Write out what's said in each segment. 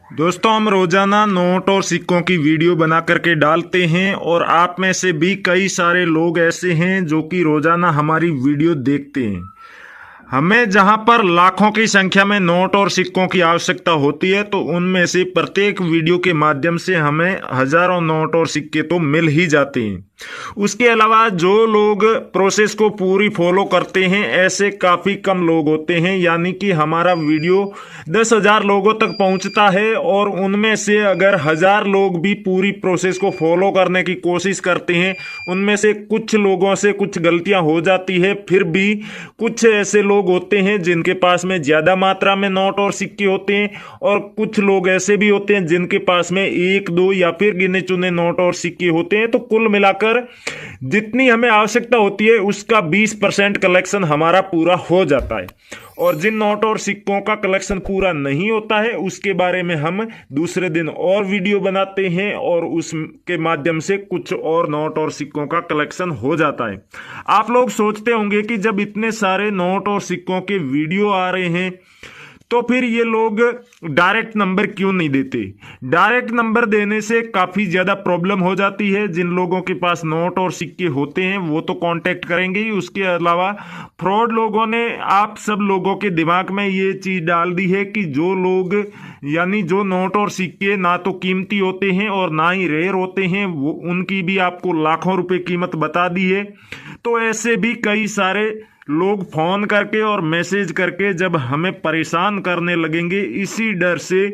दोस्तों, हम रोजाना नोट और सिक्कों की वीडियो बना करके डालते हैं और आप में से भी कई सारे लोग ऐसे हैं जो कि रोजाना हमारी वीडियो देखते हैं। हमें जहां पर लाखों की संख्या में नोट और सिक्कों की आवश्यकता होती है, तो उनमें से प्रत्येक वीडियो के माध्यम से हमें हजारों नोट और सिक्के तो मिल ही जाते हैं। उसके अलावा जो लोग प्रोसेस को पूरी फॉलो करते हैं, ऐसे काफ़ी कम लोग होते हैं। यानी कि हमारा वीडियो 10,000 लोगों तक पहुंचता है और उनमें से अगर 1,000 लोग भी पूरी प्रोसेस को फॉलो करने की कोशिश करते हैं, उनमें से कुछ लोगों से कुछ गलतियां हो जाती है। फिर भी कुछ ऐसे लोग होते हैं जिनके पास में ज़्यादा मात्रा में नोट और सिक्के होते हैं, और कुछ लोग ऐसे भी होते हैं जिनके पास में 1, 2 या फिर गिने चुने नोट और सिक्के होते हैं। तो कुल मिलाकर जितनी हमें आवश्यकता होती है उसका 20% कलेक्शन हमारा पूरा हो जाता है। और जिन नोट और सिक्कों का कलेक्शन पूरा नहीं होता है, उसके बारे में हम दूसरे दिन और वीडियो बनाते हैं और उसके माध्यम से कुछ और नोट और सिक्कों का कलेक्शन हो जाता है। आप लोग सोचते होंगे कि जब इतने सारे नोट और सिक्कों के वीडियो आ रहे हैं, तो फिर ये लोग डायरेक्ट नंबर क्यों नहीं देते। डायरेक्ट नंबर देने से काफ़ी ज़्यादा प्रॉब्लम हो जाती है। जिन लोगों के पास नोट और सिक्के होते हैं वो तो कांटेक्ट करेंगे ही, उसके अलावा फ्रॉड लोगों ने आप सब लोगों के दिमाग में ये चीज़ डाल दी है कि जो लोग, यानी जो नोट और सिक्के ना तो कीमती होते हैं और ना ही रेयर होते हैं, वो उनकी भी आपको लाखों रुपए कीमत बता दी है। तो ऐसे भी कई सारे लोग फोन करके और मैसेज करके जब हमें परेशान करने लगेंगे, इसी डर से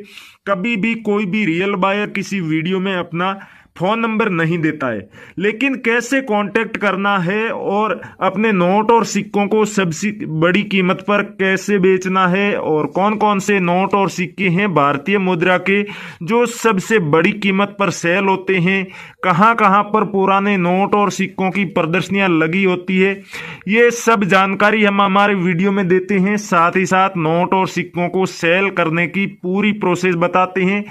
कभी भी कोई भी रियल बायर किसी वीडियो में अपना फ़ोन नंबर नहीं देता है। लेकिन कैसे कांटेक्ट करना है और अपने नोट और सिक्कों को सबसे बड़ी कीमत पर कैसे बेचना है, और कौन कौन से नोट और सिक्के हैं भारतीय मुद्रा के जो सबसे बड़ी कीमत पर सेल होते हैं, कहां कहां पर पुराने नोट और सिक्कों की प्रदर्शनियां लगी होती है, ये सब जानकारी हम हमारे वीडियो में देते हैं। साथ ही साथ नोट और सिक्कों को सेल करने की पूरी प्रोसेस बताते हैं।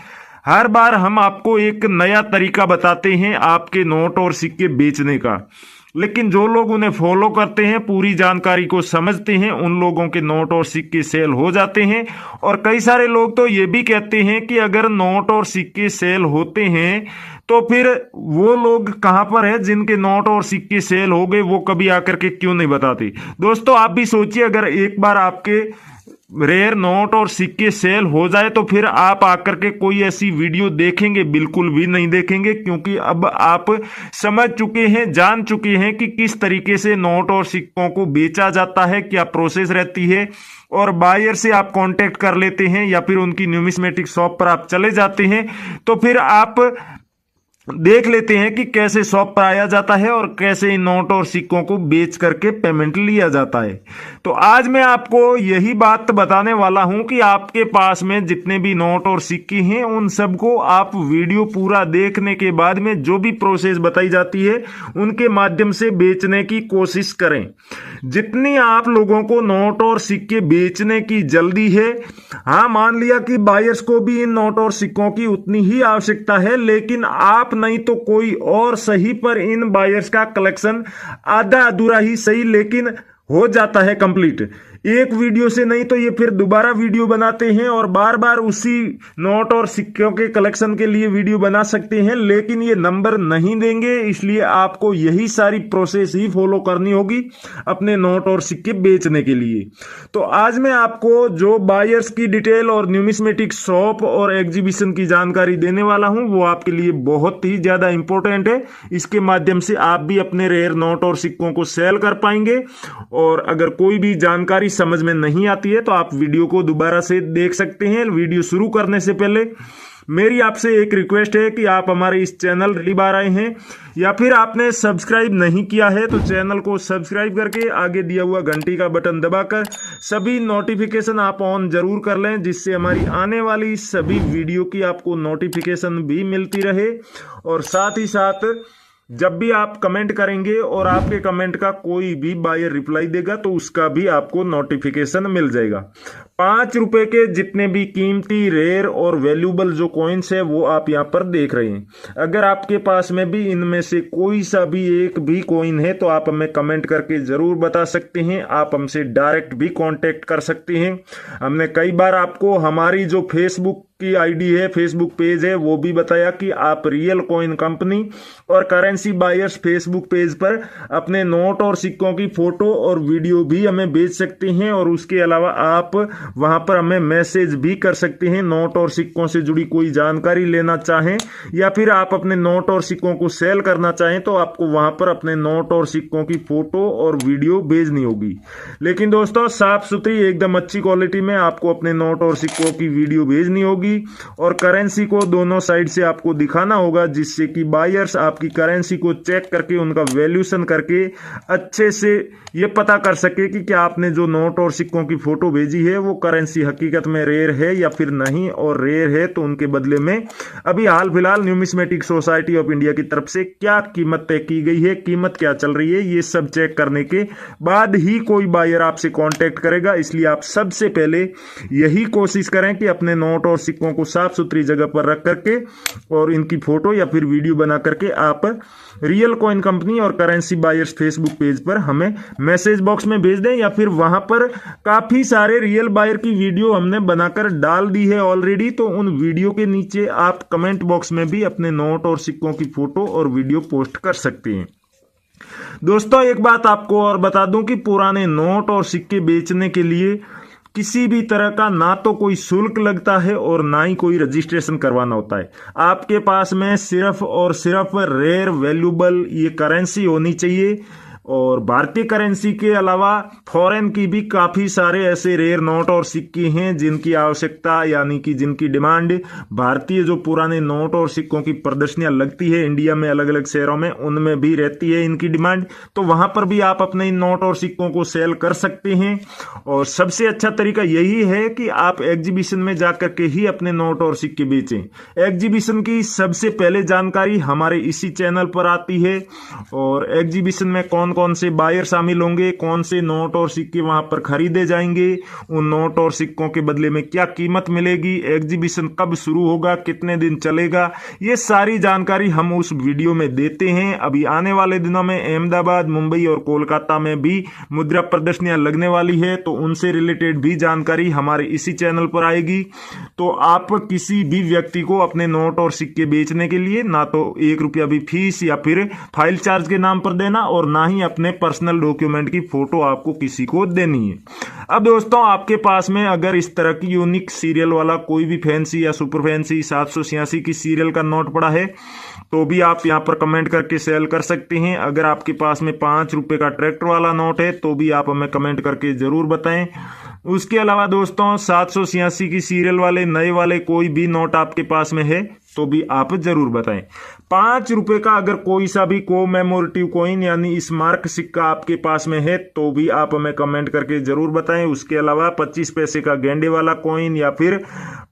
हर बार हम आपको एक नया तरीका बताते हैं आपके नोट और सिक्के बेचने का, लेकिन जो लोग उन्हें फॉलो करते हैं, पूरी जानकारी को समझते हैं, उन लोगों के नोट और सिक्के सेल हो जाते हैं। और कई सारे लोग तो ये भी कहते हैं कि अगर नोट और सिक्के सेल होते हैं तो फिर वो लोग कहां पर है जिनके नोट और सिक्के सेल हो गए, वो कभी आकर के क्यों नहीं बताते। दोस्तों, आप भी सोचिए, अगर एक बार आपके रेयर नोट और सिक्के सेल हो जाए तो फिर आप आकर के कोई ऐसी वीडियो देखेंगे? बिल्कुल भी नहीं देखेंगे, क्योंकि अब आप समझ चुके हैं, जान चुके हैं कि किस तरीके से नोट और सिक्कों को बेचा जाता है, क्या प्रोसेस रहती है। और बायर से आप कांटेक्ट कर लेते हैं या फिर उनकी न्यूमिस्मेटिक शॉप पर आप चले जाते हैं, तो फिर आप देख लेते हैं कि कैसे शॉप पर आया जाता है और कैसे इन नोट और सिक्कों को बेच करके पेमेंट लिया जाता है। तो आज मैं आपको यही बात बताने वाला हूं कि आपके पास में जितने भी नोट और सिक्के हैं, उन सबको आप वीडियो पूरा देखने के बाद में जो भी प्रोसेस बताई जाती है उनके माध्यम से बेचने की कोशिश करें। जितनी आप लोगों को नोट और सिक्के बेचने की जल्दी है, हाँ, मान लिया कि बायर्स को भी इन नोट और सिक्कों की उतनी ही आवश्यकता है, लेकिन आप नहीं तो कोई और सही, पर इन बायर्स का कलेक्शन आधा अधूरा ही सही लेकिन हो जाता है कंप्लीट। एक वीडियो से नहीं तो ये फिर दोबारा वीडियो बनाते हैं और बार बार उसी नोट और सिक्कों के कलेक्शन के लिए वीडियो बना सकते हैं, लेकिन ये नंबर नहीं देंगे। इसलिए आपको यही सारी प्रोसेस ही फॉलो करनी होगी अपने नोट और सिक्के बेचने के लिए। तो आज मैं आपको जो बायर्स की डिटेल और न्यूमिस्मेटिक शॉप और एग्जीबिशन की जानकारी देने वाला हूं, वो आपके लिए बहुत ही ज्यादा इंपॉर्टेंट है। इसके माध्यम से आप भी अपने रेयर नोट और सिक्कों को सेल कर पाएंगे। और अगर कोई भी जानकारी समझ में नहीं आती है तो आप वीडियो को दोबारा से देख सकते हैं। वीडियो शुरू करने से पहले मेरी आपसे एक रिक्वेस्ट है कि आप हमारे इस चैनल पहली बार आए हैं या फिर आपने सब्सक्राइब नहीं किया है, तो चैनल को सब्सक्राइब करके आगे दिया हुआ घंटी का बटन दबाकर सभी नोटिफिकेशन आप ऑन जरूर कर लें, जिससे हमारी आने वाली सभी वीडियो की आपको नोटिफिकेशन भी मिलती रहे। और साथ ही साथ जब भी आप कमेंट करेंगे और आपके कमेंट का कोई भी बायर रिप्लाई देगा तो उसका भी आपको नोटिफिकेशन मिल जाएगा। ₹5 के जितने भी कीमती रेयर और वैल्यूबल जो कॉइन्स है वो आप यहाँ पर देख रहे हैं। अगर आपके पास में भी इनमें से कोई सा भी एक भी कॉइन है तो आप हमें कमेंट करके जरूर बता सकते हैं। आप हमसे डायरेक्ट भी कांटेक्ट कर सकते हैं। हमने कई बार आपको हमारी जो फेसबुक की आईडी है, फेसबुक पेज है, वो भी बताया कि आप रियल कॉइन कंपनी और करेंसी बायर्स फेसबुक पेज पर अपने नोट और सिक्कों की फोटो और वीडियो भी हमें भेज सकते हैं और उसके अलावा आप वहां पर हमें मैसेज भी कर सकते हैं। नोट और सिक्कों से जुड़ी कोई जानकारी लेना चाहें या फिर आप अपने नोट और सिक्कों को सेल करना चाहें तो आपको वहां पर अपने नोट और सिक्कों की फोटो और वीडियो भेजनी होगी। लेकिन दोस्तों साफ सुथरी एकदम अच्छी क्वालिटी में आपको अपने नोट और सिक्कों की वीडियो भेजनी होगी और करेंसी को दोनों साइड से आपको दिखाना होगा, जिससे कि बायर्स आपकी करेंसी को चेक करके उनका वैल्यूएशन करके अच्छे से ये पता कर सके कि क्या आपने जो नोट और सिक्कों की फोटो भेजी है वो करेंसी हकीकत में रेयर है या फिर नहीं, और रेयर है तो उनके बदले में अभी हाल फिलहाल न्यूमिस्मेटिक सोसाइटी ऑफ इंडिया की तरफ से क्या कीमत तय की गई है, कीमत क्या चल रही है, ये सब चेक करने के बाद ही कोई बायर आपसे कांटेक्ट करेगा। इसलिए आप सबसे पहले यही कोशिश करें कि अपने नोट और सिक्कों को साफ सुथरी जगह पर रख करके और इनकी फोटो या फिर वीडियो बना करके आप रियल कॉइन कंपनी और करेंसी बायर्स फेसबुक पेज पर हमें मैसेज बॉक्स में भेज दें, या फिर वहां पर काफी सारे रियल बायर की वीडियो हमने बनाकर डाल दी है ऑलरेडी, तो उन वीडियो के नीचे आप कमेंट बॉक्स में भी अपने नोट और सिक्कों की फोटो और वीडियो पोस्ट कर सकते हैं। दोस्तों एक बात आपको और बता दूं कि पुराने नोट और सिक्के बेचने के लिए किसी भी तरह का ना तो कोई शुल्क लगता है और ना ही कोई रजिस्ट्रेशन करवाना होता है। आपके पास में सिर्फ और सिर्फ रेयर वैल्यूबल ये करेंसी होनी चाहिए, और भारतीय करेंसी के अलावा फॉरेन की भी काफी सारे ऐसे रेयर नोट और सिक्के हैं जिनकी आवश्यकता यानी कि जिनकी डिमांड भारतीय जो पुराने नोट और सिक्कों की प्रदर्शनियां लगती है इंडिया में अलग अलग शहरों में, उनमें भी रहती है इनकी डिमांड। तो वहां पर भी आप अपने इन नोट और सिक्कों को सेल कर सकते हैं, और सबसे अच्छा तरीका यही है कि आप एग्जीबिशन में जाकर के ही अपने नोट और सिक्के बेचें। एग्जीबिशन की सबसे पहले जानकारी हमारे इसी चैनल पर आती है, और एग्जीबिशन में कौन कौन से बायर शामिल होंगे, कौन से नोट और सिक्के वहां पर खरीदे जाएंगे, उन नोट और सिक्कों के बदले में क्या कीमत मिलेगी, एग्जीबिशन कब शुरू होगा, कितने दिन चलेगा, ये सारी जानकारी हम उस वीडियो में देते हैं। अभी आने वाले दिनों में अहमदाबाद, मुंबई और कोलकाता में भी मुद्रा प्रदर्शनियां लगने वाली है, तो उनसे रिलेटेड भी जानकारी हमारे इसी चैनल पर आएगी। तो आप किसी भी व्यक्ति को अपने नोट और सिक्के बेचने के लिए ना तो ₹1 भी फीस या फिर फाइल चार्ज के नाम पर देना, और ना ही अपने पर्सनल डॉक्यूमेंट की फोटो आपको किसी को देनी है। अब दोस्तों आपके पास में अगर इस तरह की यूनिक सीरियल वाला कोई भी फैंसी या सुपर फैंसी 786 की सीरियल का नोट पड़ा है तो भी आप यहां पर कमेंट करके सेल कर सकते हैं। अगर आपके पास में ₹5 का ट्रैक्टर वाला नोट है तो भी आप हमें कमेंट करके जरूर बताएं। उसके अलावा दोस्तों 786 की सीरियल वाले नए वाले कोई भी नोट आपके पास में है तो भी आप जरूर बताएं। ₹5 का अगर कोई सा भी कोमेमोरेटिव कॉइन यानी स्मारक सिक्का आपके पास में है तो भी आप हमें कमेंट करके जरूर बताएं। उसके अलावा 25 पैसे का गेंडे वाला कॉइन या फिर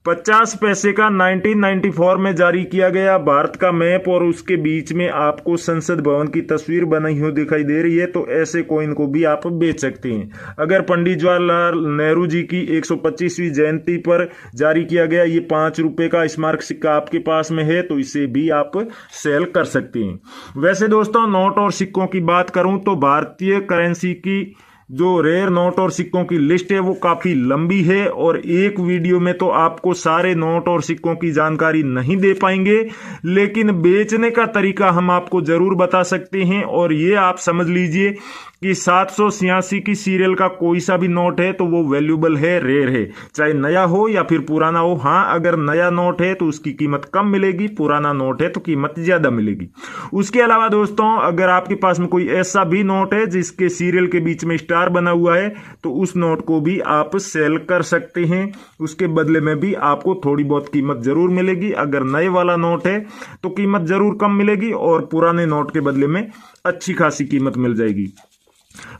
50 पैसे का 1994 में जारी किया गया भारत का मैप और उसके बीच में आपको संसद भवन की तस्वीर बनी हुई दिखाई दे रही है, तो ऐसे कॉइन को भी आप बेच सकते हैं। अगर पंडित जवाहरलाल नेहरू जी की 125वीं जयंती पर जारी किया गया ये ₹5 का स्मारक सिक्का आपके पास में है तो इसे भी आप सेल कर सकते हैं। वैसे दोस्तों नोट और सिक्कों की बात करूं तो भारतीय करेंसी की जो रेयर नोट और सिक्कों की लिस्ट है वो काफी लंबी है और एक वीडियो में तो आपको सारे नोट और सिक्कों की जानकारी नहीं दे पाएंगे, लेकिन बेचने का तरीका हम आपको जरूर बता सकते हैं। और ये आप समझ लीजिए कि 786 की सीरियल का कोई सा भी नोट है तो वो वैल्यूबल है, रेयर है, चाहे नया हो या फिर पुराना हो। हाँ, अगर नया नोट है तो उसकी कीमत कम मिलेगी, पुराना नोट है तो कीमत ज्यादा मिलेगी। उसके अलावा दोस्तों अगर आपके पास में कोई ऐसा भी नोट है जिसके सीरियल के बीच में स्टार बना हुआ है तो उस नोट को भी आप सेल कर सकते हैं। उसके बदले में भी आपको थोड़ी बहुत कीमत जरूर मिलेगी। अगर नए वाला नोट है तो कीमत जरूर कम मिलेगी और पुराने नोट के बदले में अच्छी खासी कीमत मिल जाएगी।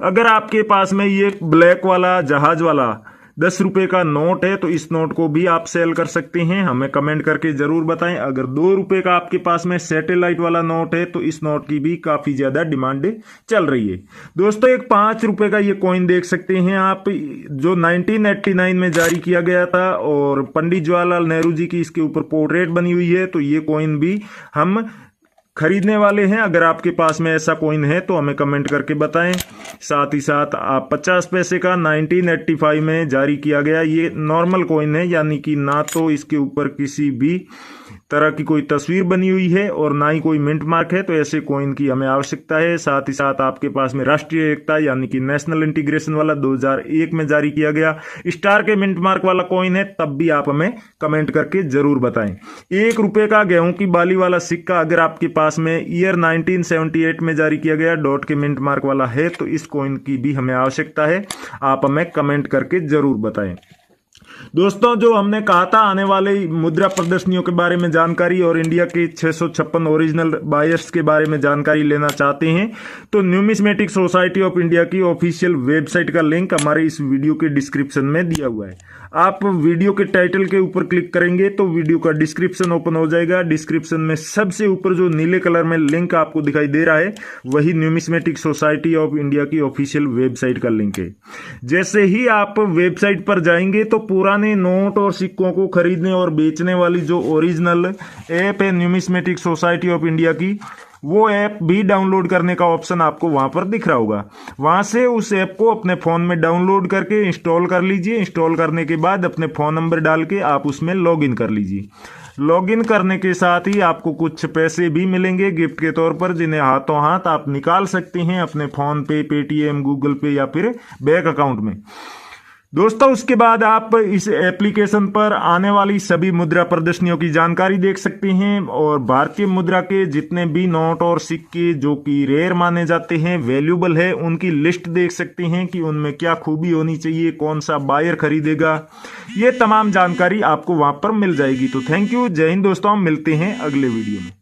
अगर आपके पास में ये ब्लैक वाला जहाज वाला 10 रुपए का नोट है तो इस नोट को भी आप सेल कर सकते हैं, हमें कमेंट करके जरूर बताएं। अगर 2 रुपए का आपके पास में सैटेलाइट वाला नोट है तो इस नोट की भी काफी ज्यादा डिमांड चल रही है। दोस्तों एक 5 रुपए का ये कॉइन देख सकते हैं आप, जो 1989 में जारी किया गया था और पंडित जवाहरलाल नेहरू जी की इसके ऊपर पोर्ट्रेट बनी हुई है। तो ये कॉइन भी हम खरीदने वाले हैं। अगर आपके पास में ऐसा कॉइन है तो हमें कमेंट करके बताएं। साथ ही साथ आप 50 पैसे का 1985 में जारी किया गया ये नॉर्मल कॉइन है, यानी कि ना तो इसके ऊपर किसी भी तरह की कोई तस्वीर बनी हुई है और ना ही कोई मिंट मार्क है, तो ऐसे कॉइन की हमें आवश्यकता है। साथ ही साथ आपके पास में राष्ट्रीय एकता यानी कि नेशनल इंटीग्रेशन वाला 2001 में जारी किया गया स्टार के मिंट मार्क वाला कॉइन है, तब भी आप हमें कमेंट करके जरूर बताएं। 1 रुपए का गेहूं की बाली वाला सिक्का अगर आपके पास में ईयर 1978 में जारी किया गया डॉट के मिंट मार्क वाला है तो इस कॉइन की भी हमें आवश्यकता है, आप हमें कमेंट करके जरूर बताएं। दोस्तों जो हमने कहा था आने वाले मुद्रा प्रदर्शनियों के बारे में जानकारी और इंडिया के 656 ओरिजिनल बायर्स के बारे में जानकारी लेना चाहते हैं तो न्यूमिस्मेटिक सोसाइटी ऑफ इंडिया की ऑफिशियल वेबसाइट का लिंक हमारे इस वीडियो के डिस्क्रिप्शन में दिया हुआ है। आप वीडियो के टाइटल के ऊपर क्लिक करेंगे तो वीडियो का डिस्क्रिप्शन ओपन हो जाएगा। डिस्क्रिप्शन में सबसे ऊपर जो नीले कलर में लिंक आपको दिखाई दे रहा है वही न्यूमिस्मेटिक सोसाइटी ऑफ इंडिया की ऑफिशियल वेबसाइट का लिंक है। जैसे ही आप वेबसाइट पर जाएंगे तो पुराने नोट और सिक्कों को खरीदने और बेचने वाली जो ओरिजिनल ऐप है न्यूमिस्मेटिक सोसाइटी ऑफ इंडिया की, वो ऐप भी डाउनलोड करने का ऑप्शन आपको वहां पर दिख रहा होगा। वहां से उस ऐप को अपने फोन में डाउनलोड करके इंस्टॉल कर लीजिए। इंस्टॉल करने के बाद अपने फोन नंबर डाल के आप उसमें लॉगिन कर लीजिए। लॉगिन करने के साथ ही आपको कुछ पैसे भी मिलेंगे गिफ्ट के तौर पर, जिन्हें हाथों हाथ आप निकाल सकते हैं अपने फोन पे, पेटीएम, गूगल पे या फिर बैंक अकाउंट में। दोस्तों उसके बाद आप इस एप्लीकेशन पर आने वाली सभी मुद्रा प्रदर्शनियों की जानकारी देख सकते हैं और भारतीय मुद्रा के जितने भी नोट और सिक्के जो कि रेयर माने जाते हैं, वैल्यूएबल है, उनकी लिस्ट देख सकते हैं कि उनमें क्या खूबी होनी चाहिए, कौन सा बायर खरीदेगा, ये तमाम जानकारी आपको वहां पर मिल जाएगी। तो थैंक यू, जय हिंद दोस्तों, मिलते हैं अगले वीडियो में।